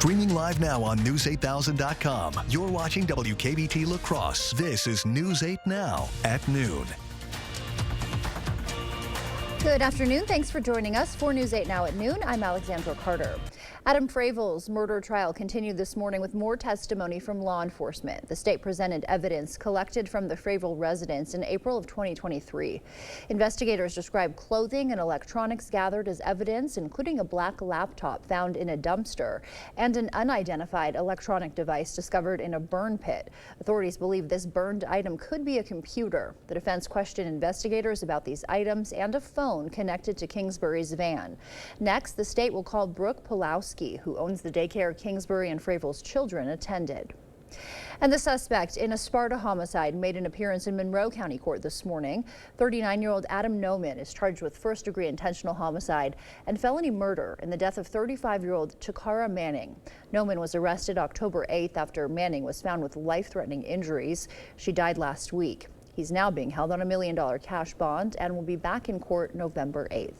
Streaming live now on News8000.com. You're watching WKBT La Crosse. This is News 8 Now at noon. Good afternoon. Thanks for joining us for News 8 Now at noon. I'm Alexandra Carter. Adam Fravel's murder trial continued this morning with more testimony from law enforcement. The state presented evidence collected from the Fravel residence in April of 2023. Investigators described clothing and electronics gathered as evidence, including a black laptop found in a dumpster and an unidentified electronic device discovered in a burn pit. Authorities believe this burned item could be a computer. The defense questioned investigators about these items and a phone connected to Kingsbury's van. Next, the state will call Brooke Pulowski, who owns the daycare Kingsbury and Fravel's children attended. And the suspect in a Sparta homicide made an appearance in Monroe County Court this morning. 39-year-old Adam Noman is charged with first-degree intentional homicide and felony murder in the death of 35-year-old Chikara Manning. Noman was arrested October 8th after Manning was found with life-threatening injuries. She died last week. He's now being held on $1 million cash bond and will be back in court November 8th.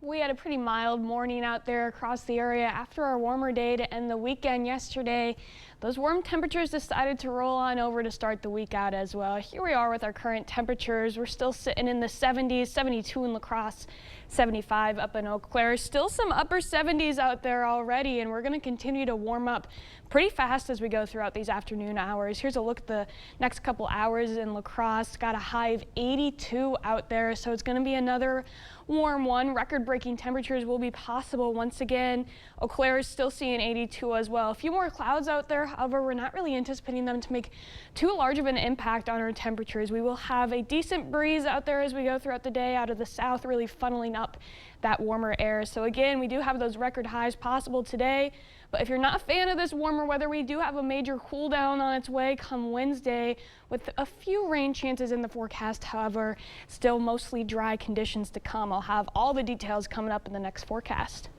We had a pretty mild morning out there across the area after our warmer day to end the weekend yesterday. Those warm temperatures decided to roll on over to start the week out as well. Here we are with our current temperatures. We're still sitting in the 70s, 72 in La Crosse, 75 up in Eau Claire. Still some upper 70s out there already, and we're going to continue to warm up pretty fast as we go throughout these afternoon hours. Here's a look at the next couple hours in La Crosse. Got a high of 82 out there, so it's going to be another warm one. Record-breaking temperatures will be possible once again. Eau Claire is still seeing 82 as well. A few more clouds out there, however, we're not really anticipating them to make too large of an impact on our temperatures. We will have a decent breeze out there as we go throughout the day out of the south, really funneling up that warmer air. So again, we do have those record highs possible today. But if you're not a fan of this warmer weather, we do have a major cool down on its way come Wednesday with a few rain chances in the forecast. However, still mostly dry conditions to come. I'll have all the details coming up in the next forecast.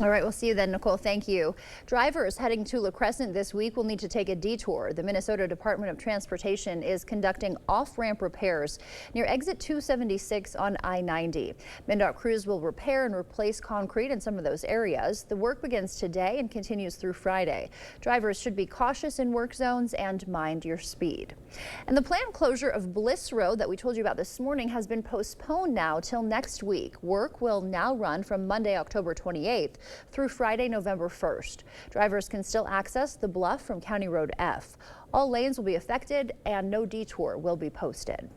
All right, we'll see you then, Nicole. Thank you. Drivers heading to La Crescent this week will need to take a detour. The Minnesota Department of Transportation is conducting off-ramp repairs near exit 276 on I-90. MnDOT crews will repair and replace concrete in some of those areas. The work begins today and continues through Friday. Drivers should be cautious in work zones and mind your speed. And the planned closure of Bliss Road that we told you about this morning has been postponed now till next week. Work will now run from Monday, October 28th. Through Friday, November 1st. Drivers can still access the bluff from County Road F. All lanes will be affected and no detour will be posted.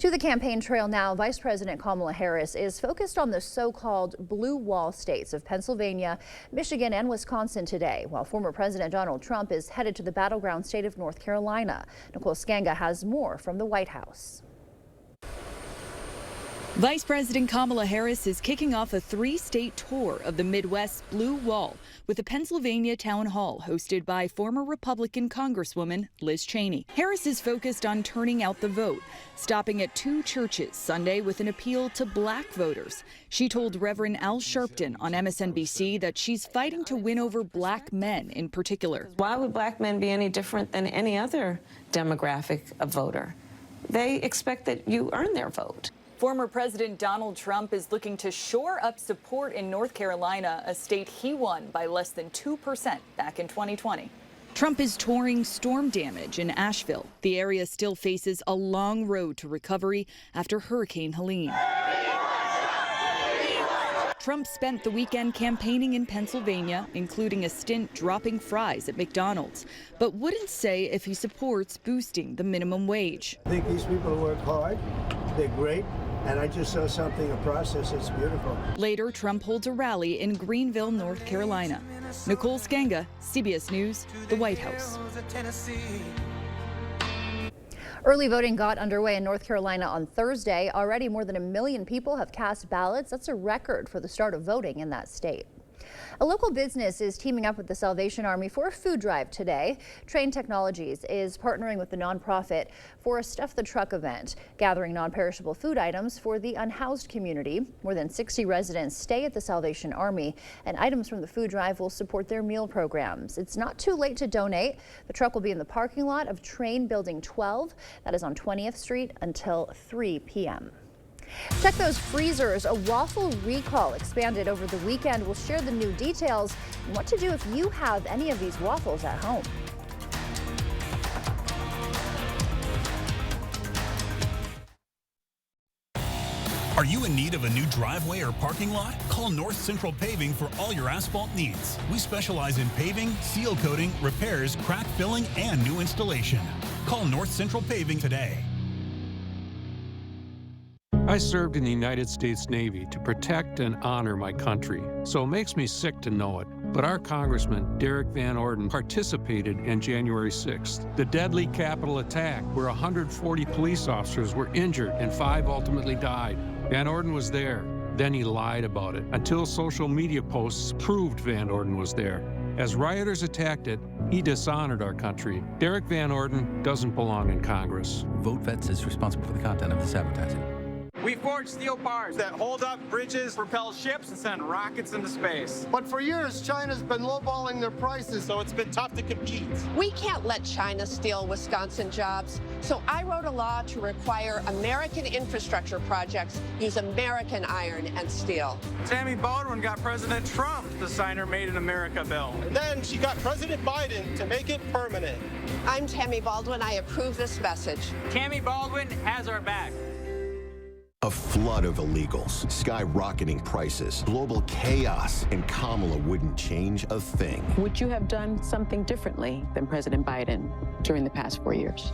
To the campaign trail now, Vice President Kamala Harris is focused on the so-called blue wall states of Pennsylvania, Michigan, and Wisconsin today, while former President Donald Trump is headed to the battleground state of North Carolina. Nicole Skanga has more from the White House. Vice President Kamala Harris is kicking off a three-state tour of the Midwest's Blue Wall with a Pennsylvania town hall hosted by former Republican Congresswoman Liz Cheney. Harris is focused on turning out the vote, stopping at two churches Sunday with an appeal to black voters. She told Reverend Al Sharpton on MSNBC that she's fighting to win over black men in particular. Why would black men be any different than any other demographic of voter? They expect that you earn their vote. Former President Donald Trump is looking to shore up support in North Carolina, a state he won by less than 2% back in 2020. Trump is touring storm damage in Asheville. The area still faces a long road to recovery after Hurricane Helene. Trump spent the weekend campaigning in Pennsylvania, including a stint dropping fries at McDonald's, but wouldn't say if he supports boosting the minimum wage. I think these people work hard, they're great, and I just saw something, a process that's beautiful. Later, Trump holds a rally in Greenville, North Carolina. Nicole Skanga, CBS News, the White House. Early voting got underway in North Carolina on Thursday. Already more than 1 million people have cast ballots. That's a record for the start of voting in that state. A local business is teaming up with the Salvation Army for a food drive today. Train Technologies is partnering with the nonprofit for a Stuff the Truck event, gathering non-perishable food items for the unhoused community. More than 60 residents stay at the Salvation Army, and items from the food drive will support their meal programs. It's not too late to donate. The truck will be in the parking lot of Train Building 12. That is on 20th Street until 3 p.m. Check those freezers. A waffle recall expanded over the weekend. We'll share the new details and what to do if you have any of these waffles at home. Are you in need of a new driveway or parking lot? Call North Central Paving for all your asphalt needs. We specialize in paving, seal coating, repairs, crack filling, and new installation. Call North Central Paving today. I served in the United States Navy to protect and honor my country, so it makes me sick to know it. But our Congressman, Derek Van Orden, participated in January 6th, the deadly Capitol attack where 140 police officers were injured and 5 ultimately died. Van Orden was there. Then he lied about it until social media posts proved Van Orden was there. As rioters attacked it, he dishonored our country. Derek Van Orden doesn't belong in Congress. VoteVets is responsible for the content of this advertising. We forge steel bars that hold up bridges, propel ships, and send rockets into space. But for years, China's been lowballing their prices, so it's been tough to compete. We can't let China steal Wisconsin jobs, so I wrote a law to require American infrastructure projects use American iron and steel. Tammy Baldwin got President Trump to sign her Made in America bill. And then she got President Biden to make it permanent. I'm Tammy Baldwin. I approve this message. Tammy Baldwin has our back. A flood of illegals, skyrocketing prices, global chaos, and Kamala wouldn't change a thing. Would you have done something differently than President Biden during the past 4 years?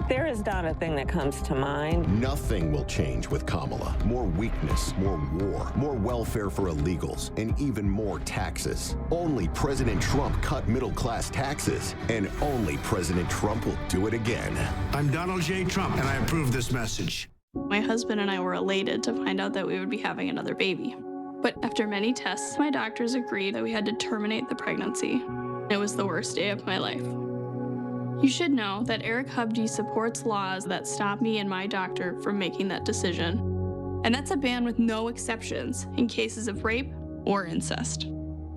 There is not a thing that comes to mind. Nothing will change with Kamala. More weakness, more war, more welfare for illegals, and even more taxes. Only President Trump cut middle-class taxes, and only President Trump will do it again. I'm Donald J. Trump, and I approve this message. My husband and I were elated to find out that we would be having another baby. But after many tests, my doctors agreed that we had to terminate the pregnancy. It was the worst day of my life. You should know that Eric Hubdy supports laws that stop me and my doctor from making that decision. And that's a ban with no exceptions in cases of rape or incest.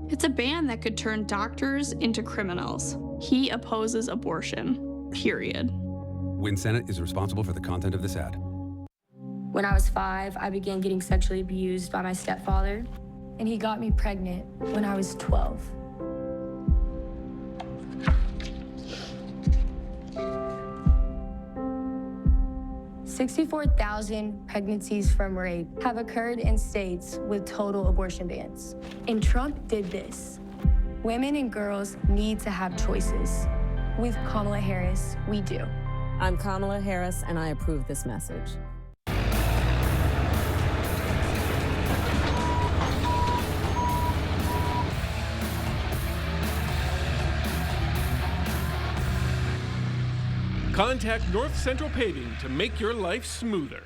It's a ban that could turn doctors into criminals. He opposes abortion, period. Win Senate is responsible for the content of this ad. When I was 5, I began getting sexually abused by my stepfather, and he got me pregnant when I was 12. "64,000 pregnancies from rape have occurred in states with total abortion bans. And Trump did this. Women and girls need to have choices. With Kamala Harris, we do." I'm Kamala Harris, and I approve this message. Contact North Central Paving to make your life smoother.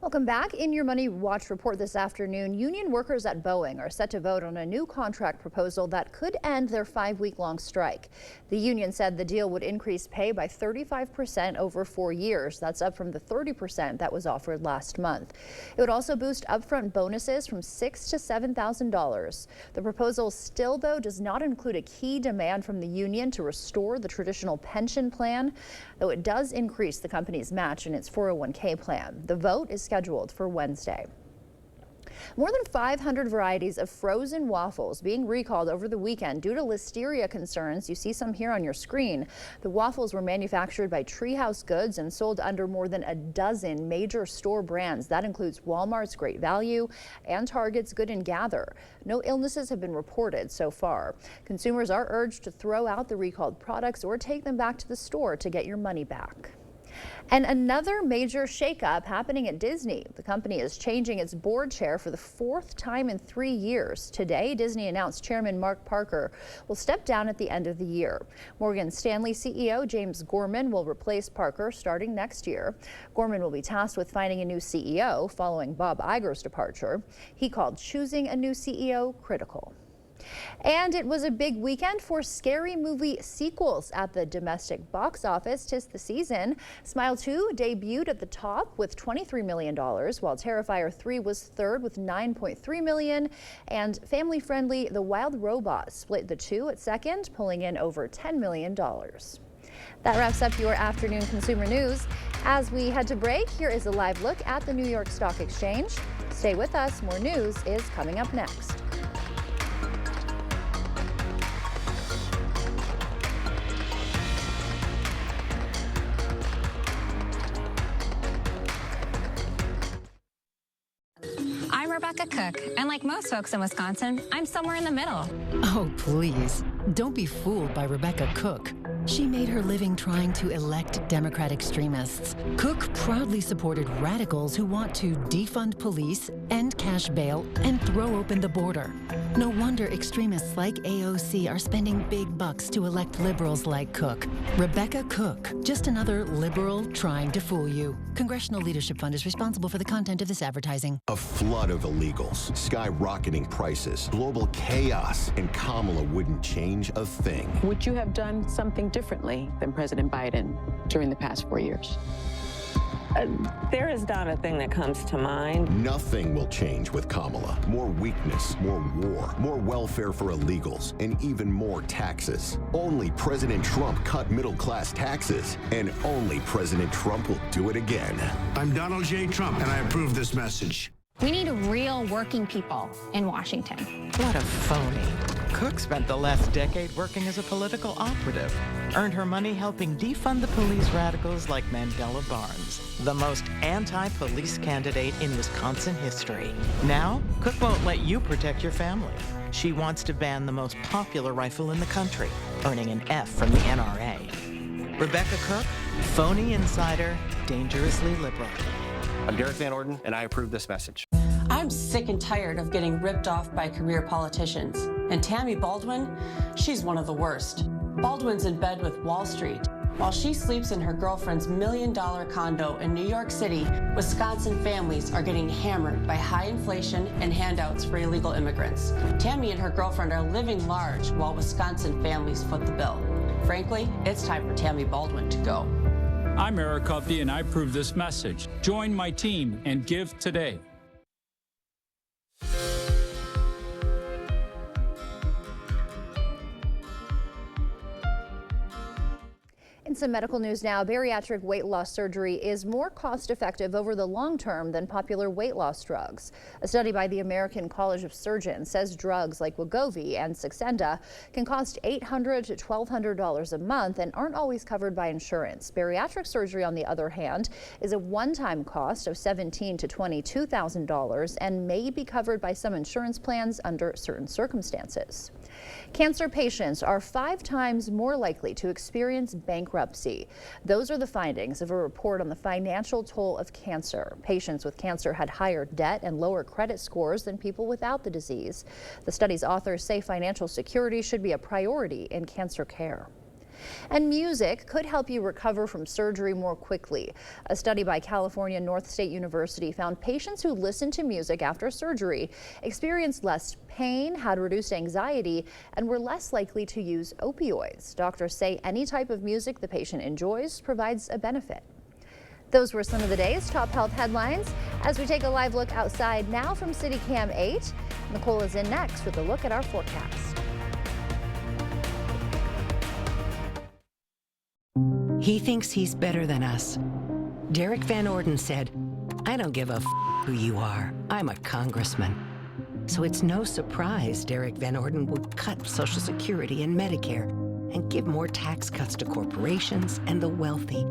Welcome back. In your Money Watch report this afternoon, union workers at Boeing are set to vote on a new contract proposal that could end their 5-week-long strike. The union said the deal would increase pay by 35% over 4 years. That's up from the 30% that was offered last month. It would also boost upfront bonuses from $6,000 to $7,000. The proposal still, though, does not include a key demand from the union to restore the traditional pension plan, though it does increase the company's match in its 401k plan. The vote is scheduled for Wednesday. More than 500 varieties of frozen waffles being recalled over the weekend due to listeria concerns. You see some here on your screen. The waffles were manufactured by Treehouse Goods and sold under more than a dozen major store brands. That includes Walmart's Great Value and Target's Good and Gather. No illnesses have been reported so far. Consumers are urged to throw out the recalled products or take them back to the store to get your money back. And another major shakeup happening at Disney. The company is changing its board chair for the 4th time in 3 years. Today, Disney announced Chairman Mark Parker will step down at the end of the year. Morgan Stanley CEO James Gorman will replace Parker starting next year. Gorman will be tasked with finding a new CEO following Bob Iger's departure. He called choosing a new CEO critical. And it was a big weekend for scary movie sequels at the domestic box office. 'Tis the season. Smile 2 debuted at the top with $23 million, while Terrifier 3 was third with $9.3 million. And family-friendly The Wild Robot split the two at second, pulling in over $10 million. That wraps up your afternoon consumer news. As we head to break, here is a live look at the New York Stock Exchange. Stay with us. More news is coming up next. I'm Rebecca Cook, and like most folks in Wisconsin, I'm somewhere in the middle. Oh, please. Don't be fooled by Rebecca Cook. She made her living trying to elect Democrat extremists. Cook proudly supported radicals who want to defund police, end cash bail, and throw open the border. No wonder extremists like AOC are spending big bucks to elect liberals like Cook. Rebecca Cook, just another liberal trying to fool you. Congressional Leadership Fund is responsible for the content of this advertising. A flood of illegals, skyrocketing prices, global chaos, and Kamala wouldn't change a thing. Would you have done something differently than President Biden during the past 4 years? There is not a thing that comes to mind. Nothing will change with Kamala. More weakness, more war, more welfare for illegals, and even more taxes. Only President Trump cut middle-class taxes, and only President Trump will do it again. I'm Donald J. Trump, and I approve this message. We need real working people in Washington. What a phony. Cook spent the last decade working as a political operative, earned her money helping defund the police radicals like Mandela Barnes, the most anti-police candidate in Wisconsin history. Now, Cook won't let you protect your family. She wants to ban the most popular rifle in the country, earning an F from the NRA. Rebecca Cook, phony insider, dangerously liberal. I'm Derek Van Orden, and I approve this message. I'm sick and tired of getting ripped off by career politicians. And Tammy Baldwin, she's one of the worst. Baldwin's in bed with Wall Street. While she sleeps in her girlfriend's $1 million condo in New York City, Wisconsin families are getting hammered by high inflation and handouts for illegal immigrants. Tammy and her girlfriend are living large while Wisconsin families foot the bill. Frankly, it's time for Tammy Baldwin to go. I'm Eric Huffey, and I approve this message. Join my team and give today. In some medical news now, bariatric weight loss surgery is more cost-effective over the long term than popular weight loss drugs. A study by the American College of Surgeons says drugs like Wegovy and Saxenda can cost $800 to $1,200 a month and aren't always covered by insurance. Bariatric surgery, on the other hand, is a one-time cost of $17,000 to $22,000 and may be covered by some insurance plans under certain circumstances. Cancer patients are 5 times more likely to experience bankruptcy. Those are the findings of a report on the financial toll of cancer. Patients with cancer had higher debt and lower credit scores than people without the disease. The study's authors say financial security should be a priority in cancer care. And music could help you recover from surgery more quickly. A study by California North State University found patients who listened to music after surgery experienced less pain, had reduced anxiety, and were less likely to use opioids. Doctors say any type of music the patient enjoys provides a benefit. Those were some of the day's top health headlines. As we take a live look outside now from City Cam 8, Nicole is in next with a look at our forecast. He thinks he's better than us. Derek Van Orden said, "I don't give a f who you are. I'm a congressman." So it's no surprise Derek Van Orden would cut Social Security and Medicare and give more tax cuts to corporations and the wealthy.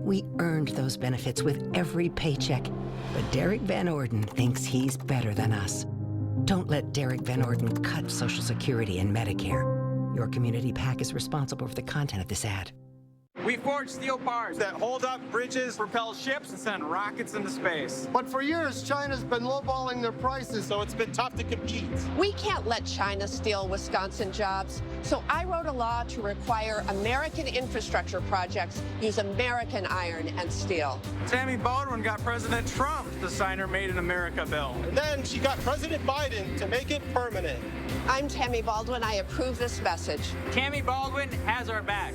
We earned those benefits with every paycheck, but Derek Van Orden thinks he's better than us. Don't let Derek Van Orden cut Social Security and Medicare. Your community PAC is responsible for the content of this ad. We forge steel bars that hold up bridges, propel ships, and send rockets into space. But for years, China's been lowballing their prices, so it's been tough to compete. We can't let China steal Wisconsin jobs, so I wrote a law to require American infrastructure projects use American iron and steel. Tammy Baldwin got President Trump to sign her Made in America bill. And then she got President Biden to make it permanent. I'm Tammy Baldwin. I approve this message. Tammy Baldwin has our back.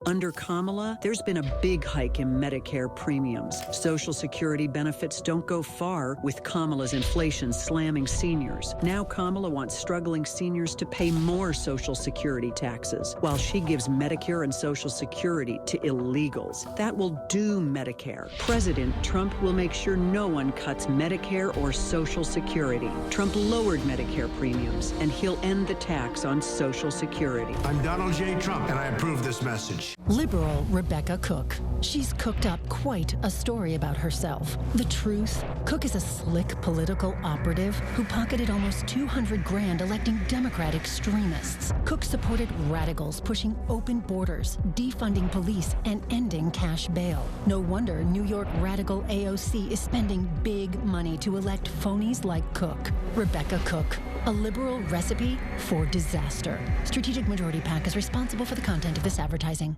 Under Kamala, there's been a big hike in Medicare premiums. Social Security benefits don't go far with Kamala's inflation slamming seniors. Now Kamala wants struggling seniors to pay more Social Security taxes, while she gives Medicare and Social Security to illegals. That will doom Medicare. President Trump will make sure no one cuts Medicare or Social Security. Trump lowered Medicare premiums, and he'll end the tax on Social Security. I'm Donald J. Trump, and I approve this message. Liberal Rebecca Cook. She's cooked up quite a story about herself. The truth? Cook is a slick political operative who pocketed almost $200 grand electing Democrat extremists. Cook supported radicals pushing open borders, defunding police, and ending cash bail. No wonder New York radical AOC is spending big money to elect phonies like Cook. Rebecca Cook. A liberal recipe for disaster. Strategic Majority PAC is responsible for the content of this advertising.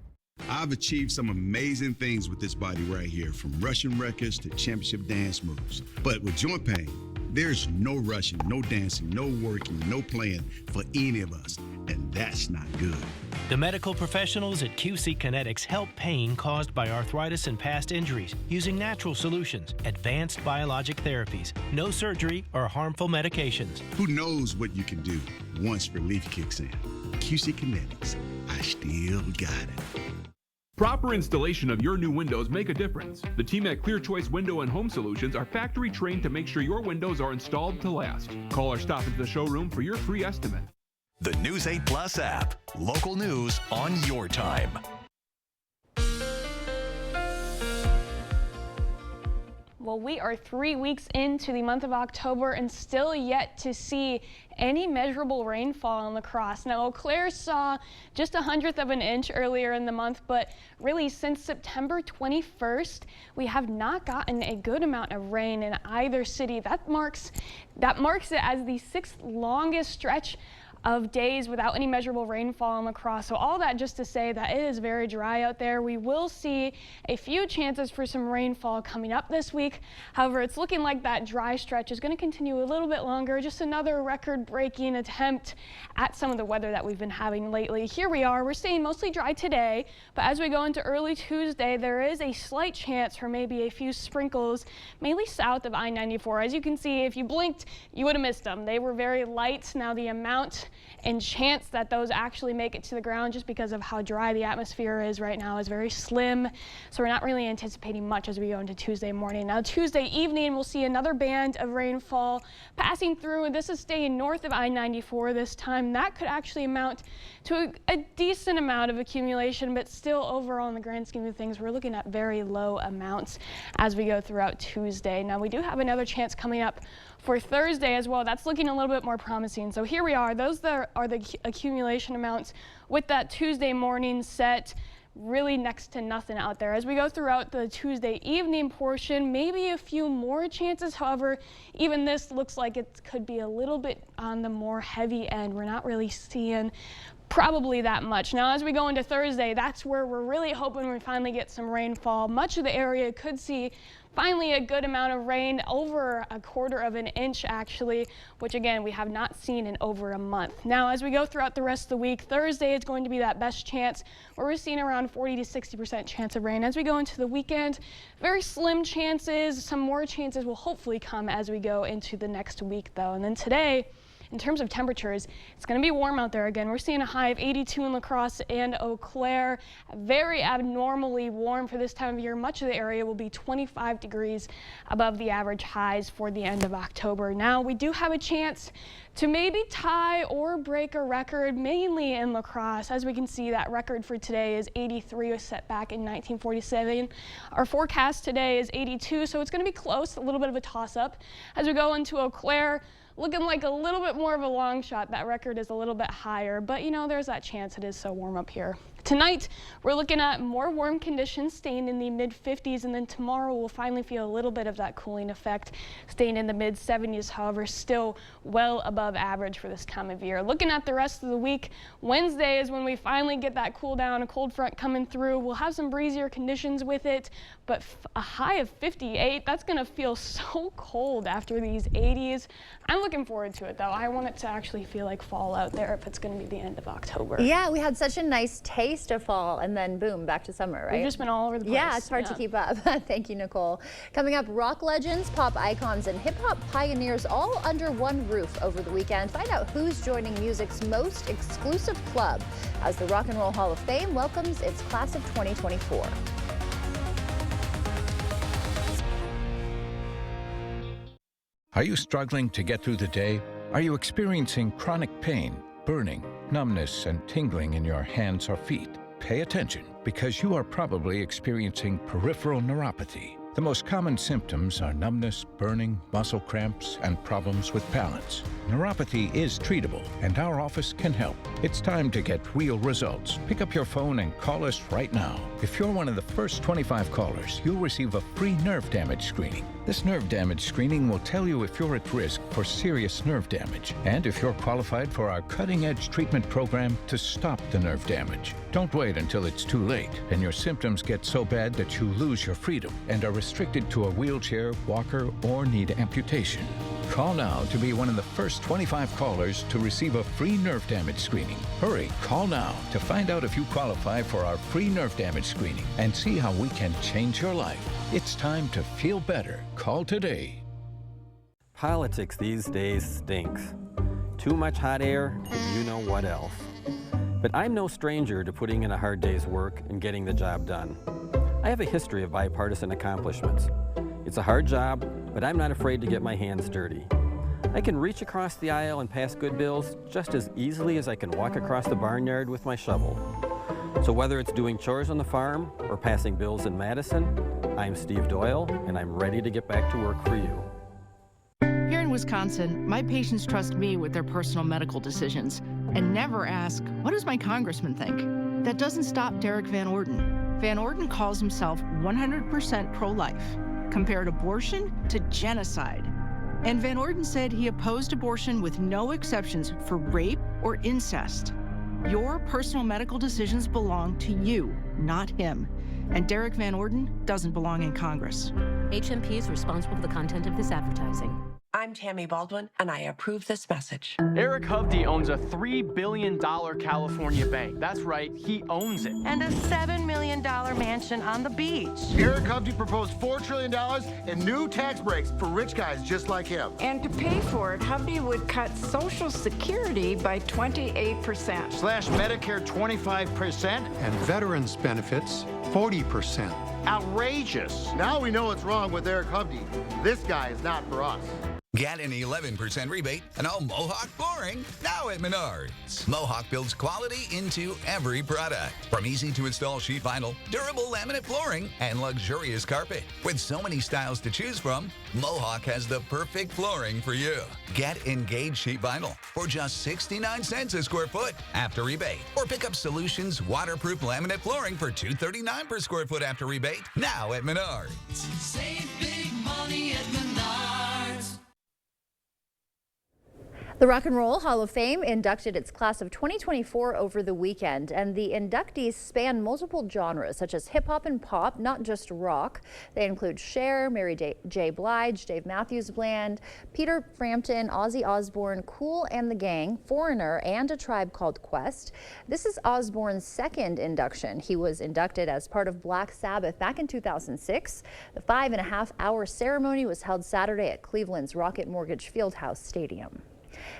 I've achieved some amazing things with this body right here, from Russian records to championship dance moves. But with joint pain, there's no rushing, no dancing, no working, no playing for any of us, and that's not good. The medical professionals at QC Kinetics help pain caused by arthritis and past injuries using natural solutions, advanced biologic therapies, no surgery or harmful medications. Who knows what you can do once relief kicks in? QC Kinetics, I still got it. Proper installation of your new windows make a difference. The team at Clear Choice Window and Home Solutions are factory trained to make sure your windows are installed to last. Call or stop into the showroom for your free estimate. The News 8 Plus app. Local news on your time. Well, we are 3 weeks into the month of October and still yet to see any measurable rainfall in La Crosse. Now, Eau Claire saw just 1/100 of an inch earlier in the month, but really since September 21st, we have not gotten a good amount of rain in either city. That marks it as the 6th longest stretch of days without any measurable rainfall in La Crosse. So all that just to say that it is very dry out there. We will see a few chances for some rainfall coming up this week. However, it's looking like that dry stretch is going to continue a little bit longer. Just another record-breaking attempt at some of the weather that we've been having lately. Here we are. We're staying mostly dry today, but as we go into early Tuesday, there is a slight chance for maybe a few sprinkles, mainly south of I-94. As you can see, if you blinked, you would have missed them. They were very light. Now the amount and chance that those actually make it to the ground, just because of how dry the atmosphere is right now, is very slim. So we're not really anticipating much as we go into Tuesday morning. Now Tuesday evening, we'll see another band of rainfall passing through. This is staying north of I-94 this time. That could actually amount to a decent amount of accumulation, but still overall in the grand scheme of things, we're looking at very low amounts as we go throughout Tuesday. Now we do have another chance coming up for Thursday as well. That's looking a little bit more promising. So here we are. Those are the accumulation amounts with that Tuesday morning set. Really next to nothing out there. As we go throughout the Tuesday evening portion, maybe a few more chances. However, even this looks like it could be a little bit on the more heavy end. We're not really seeing probably that much. Now, as we go into Thursday, that's where we're really hoping we finally get some rainfall. Much of the area could see finally a good amount of rain, over 1/4 of an inch actually, which again, we have not seen in over a month. Now, as we go throughout the rest of the week, Thursday is going to be that best chance where we're seeing around 40 to 60% chance of rain. As we go into the weekend, very slim chances. Some more chances will hopefully come as we go into the next week though. And then today, in terms of temperatures, it's going to be warm out there again. We're seeing a high of 82 in La Crosse and Eau Claire. Very abnormally warm for this time of year. Much of the area will be 25 degrees above the average highs for the end of October. Now, we do have a chance to maybe tie or break a record, mainly in La Crosse. As we can see, that record for today is 83, was set back in 1947. Our forecast today is 82, so it's going to be close, a little bit of a toss-up. As we go into Eau Claire, looking like a little bit more of a long shot. That record is a little bit higher, but you know, there's that chance. It is so warm up here. Tonight, we're looking at more warm conditions staying in the mid-50s, and then tomorrow we'll finally feel a little bit of that cooling effect, staying in the mid-70s, however, still well above average for this time of year. Looking at the rest of the week, Wednesday is when we finally get that cool down, a cold front coming through. We'll have some breezier conditions with it, but a high of 58, that's going to feel so cold after these 80s. I'm looking forward to it, though. I want it to actually feel like fall out there if it's going to be the end of October. Yeah, we had such a nice taste of fall, and then boom, back to summer, right? We've just been all over the place. Yeah, it's hard to keep up. Thank you, Nicole. Coming up, rock legends, pop icons, and hip-hop pioneers all under one roof over the weekend. Find out who's joining music's most exclusive club as the Rock and Roll Hall of Fame welcomes its class of 2024. Are you struggling to get through the day? Are you experiencing chronic pain, burning, numbness, and tingling in your hands or feet? Pay attention, because you are probably experiencing peripheral neuropathy. The most common symptoms are numbness, burning, muscle cramps, and problems with balance. Neuropathy is treatable, and our office can help. It's time to get real results. Pick up your phone and call us right now. If you're one of the first 25 callers, you'll receive a free nerve damage screening. This nerve damage screening will tell you if you're at risk for serious nerve damage and if you're qualified for our cutting-edge treatment program to stop the nerve damage. Don't wait until it's too late and your symptoms get so bad that you lose your freedom and are restricted to a wheelchair, walker, or need amputation. Call now to be one of the first 25 callers to receive a free nerve damage screening. Hurry, call now to find out if you qualify for our free nerve damage screening and see how we can change your life. It's time to feel better. Call today. Politics these days stinks. Too much hot air, and you know what else. But I'm no stranger to putting in a hard day's work and getting the job done. I have a history of bipartisan accomplishments. It's a hard job, but I'm not afraid to get my hands dirty. I can reach across the aisle and pass good bills just as easily as I can walk across the barnyard with my shovel. So whether it's doing chores on the farm or passing bills in Madison, I'm Steve Doyle, and I'm ready to get back to work for you. Here in Wisconsin, my patients trust me with their personal medical decisions and never ask, what does my congressman think? That doesn't stop Derek Van Orden. Van Orden calls himself 100% pro-life, compared abortion to genocide. And Van Orden said he opposed abortion with no exceptions for rape or incest. Your personal medical decisions belong to you, not him. And Derek Van Orden doesn't belong in Congress. HMP is responsible for the content of this advertising. I'm Tammy Baldwin, and I approve this message. Eric Hovde owns a $3 billion California bank. That's right, he owns it. And a $7 million mansion on the beach. Eric Hovde proposed $4 trillion in new tax breaks for rich guys just like him. And to pay for it, Hovde would cut Social Security by 28%. Slash Medicare 25%. And veterans benefits 40%. Outrageous. Now we know what's wrong with Eric Hovde. This guy is not for us. Get an 11% rebate on all Mohawk flooring now at Menards. Mohawk builds quality into every product. From easy-to-install sheet vinyl, durable laminate flooring, and luxurious carpet. With so many styles to choose from, Mohawk has the perfect flooring for you. Get Engage sheet vinyl for just 69 cents a square foot after rebate. Or pick up Solutions waterproof laminate flooring for $239 per square foot after rebate now at Menards. Save big money at Menards. The Rock and Roll Hall of Fame inducted its class of 2024 over the weekend, and the inductees span multiple genres such as hip hop and pop, not just rock. They include Cher, Mary J. Blige, Dave Matthews Band, Peter Frampton, Ozzy Osbourne, Kool and the Gang, Foreigner, and A Tribe Called Quest. This is Osbourne's second induction. He was inducted as part of Black Sabbath back in 2006. The 5.5-hour ceremony was held Saturday at Cleveland's Rocket Mortgage Fieldhouse Stadium.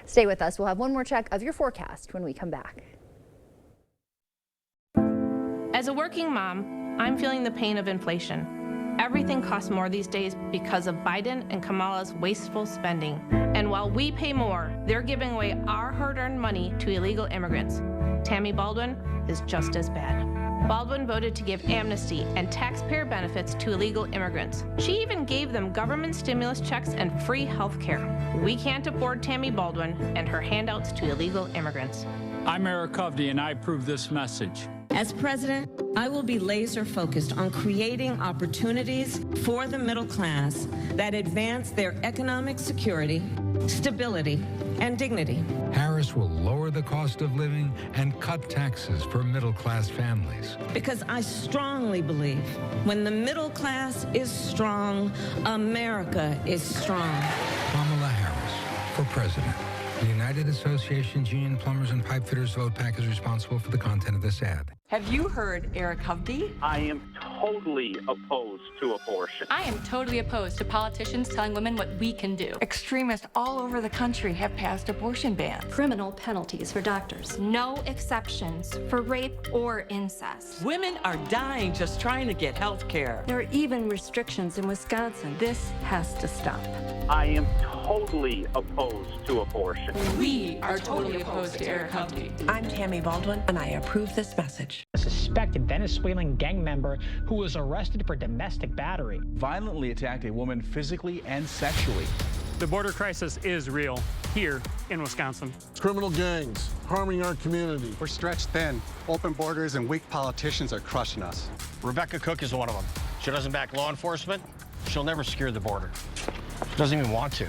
Stay with us. We'll have one more check of your forecast when we come back. As a working mom, I'm feeling the pain of inflation. Everything costs more these days because of Biden and Kamala's wasteful spending. And while we pay more, they're giving away our hard-earned money to illegal immigrants. Tammy Baldwin is just as bad. Baldwin voted to give amnesty and taxpayer benefits to illegal immigrants. She even gave them government stimulus checks and free health care. We can't afford Tammy Baldwin and her handouts to illegal immigrants. I'm Eric Hovde, and I approve this message. As president, I will be laser focused on creating opportunities for the middle class that advance their economic security, stability, and dignity. Harris will lower the cost of living and cut taxes for middle-class families. Because I strongly believe when the middle class is strong, America is strong. Kamala Harris for president. The United Associations Union Plumbers and Pipe Fitters vote pack is responsible for the content of this ad. Have you heard Eric Hovde? I am totally opposed to abortion. I am totally opposed to politicians telling women what we can do. Extremists all over the country have passed abortion bans. Criminal penalties for doctors. No exceptions for rape or incest. Women are dying just trying to get health care. There are even restrictions in Wisconsin. This has to stop. I am totally opposed to abortion. We are totally opposed to Eric Hovde. I'm Tammy Baldwin, and I approve this message. A suspected Venezuelan gang member who was arrested for domestic battery violently attacked a woman physically and sexually. The border crisis is real here in Wisconsin. Criminal gangs harming our community. We're stretched thin. Open borders and weak politicians are crushing us. Rebecca Cook is one of them. She doesn't back law enforcement. She'll never secure the border. She doesn't even want to.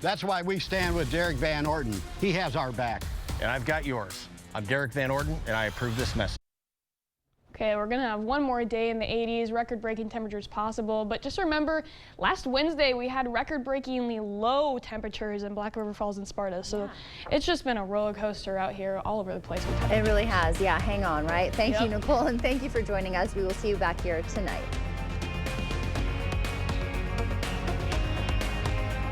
That's why we stand with Derek Van Orton. He has our back. And I've got yours. I'm Derek Van Orton, and I approve this message. Okay, we're going to have one more day in the 80s, record-breaking temperatures possible, but just remember, last Wednesday we had record-breakingly low temperatures in Black River Falls and Sparta, so it's just been a roller coaster out here all over the place. It really has, yeah, hang on, right? Thank you, Nicole, and thank you for joining us. We will see you back here tonight.